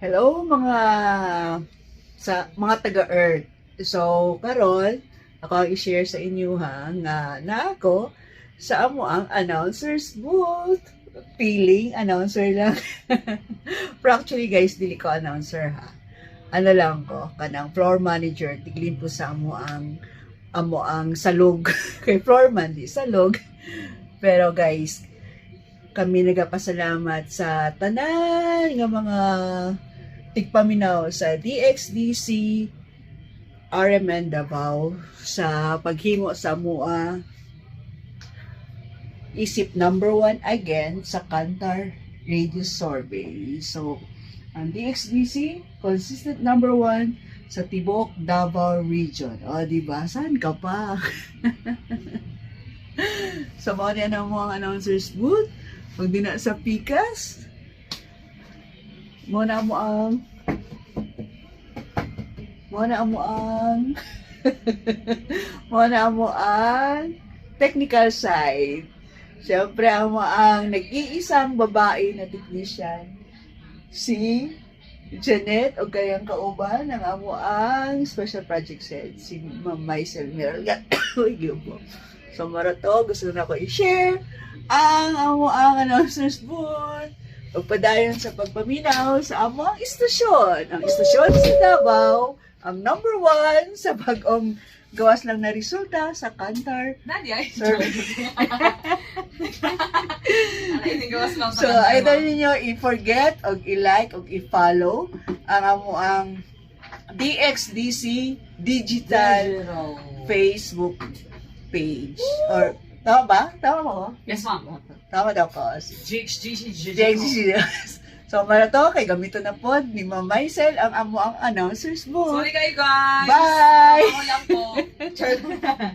Hello mga taga-Earth. So, karon ako i-share sa inyo nga na ako sa amo ang announcer's booth. Feeling announcer lang. Pero actually guys, dili ko announcer ha. Ano lang ko, kanang floor manager, tiglin po sa amo ang salog. Kay floorman di salog. Pero guys, kami nagapasalamat sa tanan nga mga tigpaminaw sa DXDC RMN Davao sa paghimo sa mua isip number 1 again sa Kantar Radius Survey. So, ang DXDC consistent number 1 sa Tibok Davao Region. O, diba? Saan ka pa? So, mga yan ang mga announcers booth. Pag di na sa Pikas, muna mo ang technical side. Siyempre, ang nag-iisang babae na technician, si Janet, o kayang kauban ng ang special project head, si Ma'am Maisel Merga. So, marato, gusto na ko i-share ang announcers booth. Pagpadayon sa pagpaminaw sa among istasyon. Ang istasyon sa Davao, ang number 1 sa bagong gawas lang na resulta sa Kantar Survey. So, idol ninyo i-forget o i-like o i-follow ang DXDC Digital Facebook page. Or, tama ba? Tama mo? Yes, ma'am. Tama daw ko. JXGC. So, para to, kay gamito na po ni Ma'am Maisel ang amo ang announcers mo. Sorry kayo guys. Bye! Ako lang po.